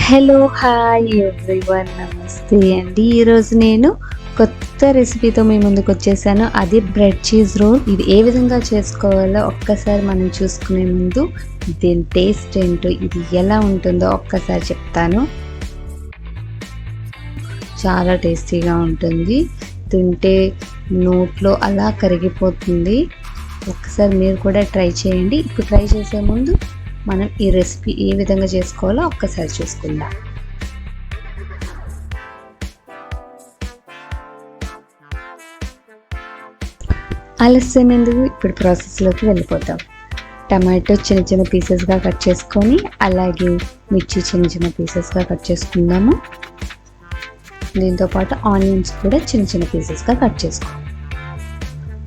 Hello hi everyone, నమస్తే అండి. ఈరోజు నేను కొత్త రెసిపీతో మీ ముందుకు వచ్చేసాను. అది బ్రెడ్ చీజ్ రోల్. ఇది ఏ విధంగా చేసుకోవాలో ఒక్కసారి మనం చూసుకునే ముందు దీని టేస్ట్ ఏంటో, ఇది ఎలా ఉంటుందో ఒక్కసారి చెప్తాను. చాలా టేస్టీగా ఉంటుంది, తింటే నోట్లో అలా కరిగిపోతుంది. ఒక్కసారి మీరు కూడా ట్రై చేయండి. ఇప్పుడు ట్రై చేసే ముందు మనం ఈ రెసిపీ ఏ విధంగా చేసుకోవాలో ఒక్కసారి చూసుకుందాం. ఆలస్యం ఎందుకు, ఇప్పుడు ప్రాసెస్లోకి వెళ్ళిపోతాం. టమాటో చిన్న చిన్న పీసెస్గా కట్ చేసుకొని, అలాగే మిర్చి చిన్న చిన్న పీసెస్గా కట్ చేసుకుందాము. దీంతోపాటు ఆనియన్స్ కూడా చిన్న చిన్న పీసెస్గా కట్ చేసుకోండి.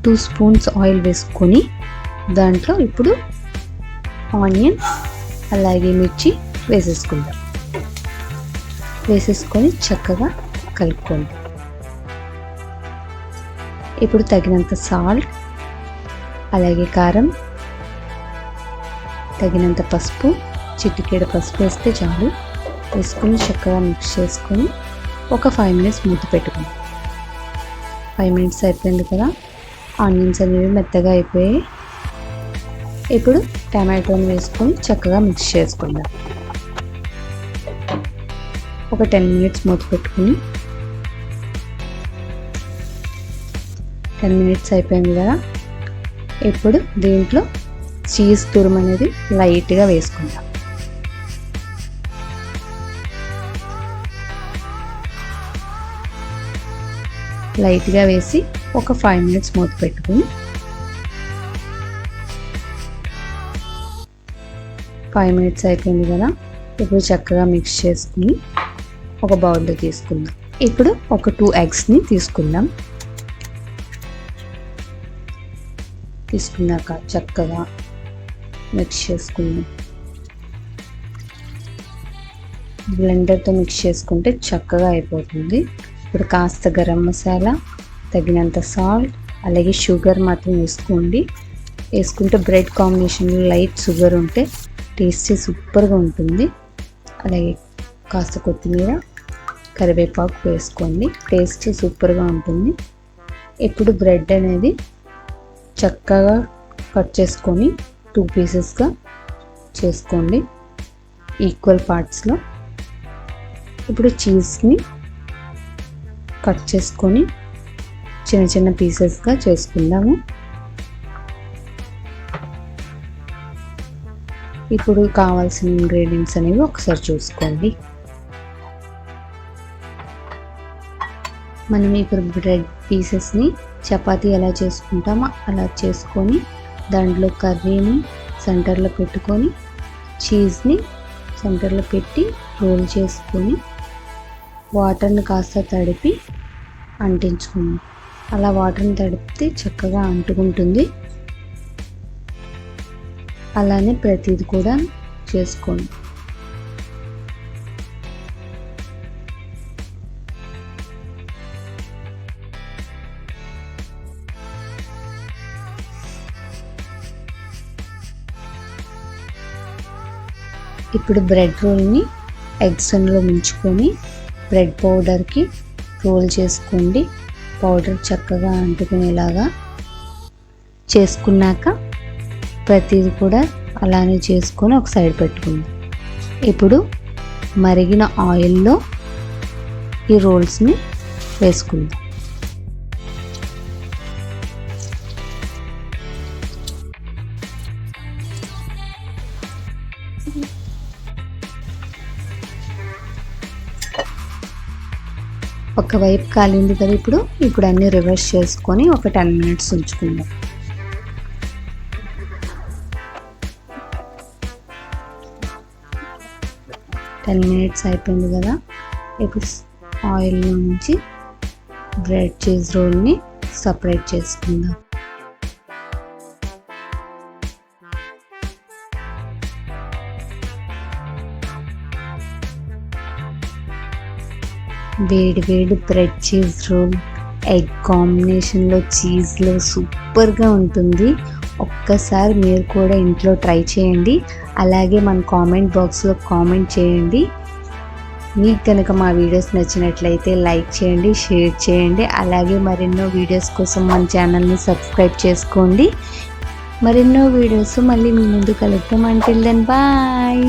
2 స్పూన్స్ ఆయిల్ వేసుకొని దాంట్లో ఇప్పుడు ఆనియన్ అలాగే మిర్చి వేసేసుకుందాం. వేసేసుకొని చక్కగా కలుపుకోండి. ఇప్పుడు తగినంత సాల్ట్, అలాగే కారం, తగినంత పసుపు, చిటికెడు పసుపు వేస్తే చాలు. వేసుకొని చక్కగా మిక్స్ చేసుకొని ఒక 5 మినిట్స్ మూత పెట్టుకోండి. 5 మినిట్స్ అయిపోయింది కదా, ఆనియన్స్ అనేవి మెత్తగా అయిపోయాయి. ఇప్పుడు టమాటోని వేసుకొని చక్కగా మిక్స్ చేసుకుందాం. ఒక 10 మినిట్స్ మూత పెట్టుకుని, 10 మినిట్స్ అయిపోయింది కదా, ఇప్పుడు దీంట్లో చీజ్ తురుము అనేది లైట్గా వేసుకుందాం. లైట్గా వేసి ఒక 5 మినిట్స్ మూత పెట్టుకుని, 5 మినిట్స్ అయిపోయింది కదా, ఇప్పుడు చక్కగా మిక్స్ చేసుకుని ఒక బౌల్లో తీసుకుందాం. ఇప్పుడు ఒక 2 ఎగ్స్ని తీసుకున్నాక చక్కగా మిక్స్ చేసుకుందాం. బ్లెండర్తో మిక్స్ చేసుకుంటే చక్కగా అయిపోతుంది. ఇప్పుడు కాస్త గరం మసాలా, తగినంత సాల్ట్, అలాగే షుగర్ మాత్రం వేసుకోండి. వేసుకుంటే బ్రెడ్ కాంబినేషన్లో లైట్ షుగర్ ఉంటే టేస్ట్ సూపర్గా ఉంటుంది. అలాగే కాస్త కొత్తిమీర, కరివేపాకు వేసుకోండి, టేస్ట్ సూపర్గా ఉంటుంది. ఇప్పుడు బ్రెడ్ అనేది చక్కగా కట్ చేసుకొని 2 పీసెస్గా చేసుకోండి, ఈక్వల్ పార్ట్స్లో. ఇప్పుడు చీజ్ని కట్ చేసుకొని చిన్న చిన్న పీసెస్గా చేసుకుందాము. ఇప్పుడు కావాల్సిన ఇంగ్రీడియంట్స్ అనేవి ఒకసారి చూసుకోండి. మనం ఇప్పుడు బ్రెడ్ పీసెస్ని చపాతీ ఎలా చేసుకుంటామో అలా చేసుకొని, దాంట్లో కర్రీని సెంటర్లో పెట్టుకొని, చీజ్ని సెంటర్లో పెట్టి రోల్ చేసుకొని, వాటర్ని కాస్త తడిపి అంటించుకుందాం. అలా వాటర్ని తడిపితే చక్కగా అంటుకుంటుంది. అలానే ప్రతిది కూడా చేసుకోండి. ఇప్పుడు బ్రెడ్ రోల్ని ఎగ్స్లో ముంచుకొని బ్రెడ్ పౌడర్కి రోల్ చేసుకోండి. పౌడర్ చక్కగా అంటుకునేలాగా చేసుకున్నాక ప్రతిది కూడా అలానే చేసుకొని ఒక సైడ్ పెట్టుకుందాం. ఇప్పుడు మరిగిన ఆయిల్లో ఈ రోల్స్ని వేసుకుందాం. ఒకవైపు కాలింది కదా, ఇప్పుడు అన్నీ రివర్స్ చేసుకొని ఒక 10 మినిట్స్ ఉంచుకుందాం. 10 మినిట్స్ అయిపోయింది కదా, ఇప్పుడు ఆయిల్లో నుంచి బ్రెడ్ చీజ్ రోల్ని సపరేట్ చేసుకుందాం. వేడి వేడి బ్రెడ్ చీజ్ రోల్ ఎగ్ కాంబినేషన్లో చీజ్లో సూపర్గా ఉంటుంది. ఒక్కసారి మీరు కూడా ఇంట్లో ట్రై చేయండి. అలాగే మన కామెంట్ బాక్స్లో కామెంట్ చేయండి మీకు కనుక మా వీడియోస్ నచ్చినట్లయితే లైక్ చేయండి, షేర్ చేయండి. అలాగే మరెన్నో వీడియోస్ కోసం మన ఛానల్ని సబ్స్క్రైబ్ చేసుకోండి. మరెన్నో వీడియోస్ మళ్ళీ మీ ముందు కలుద్దాం. Until then bye.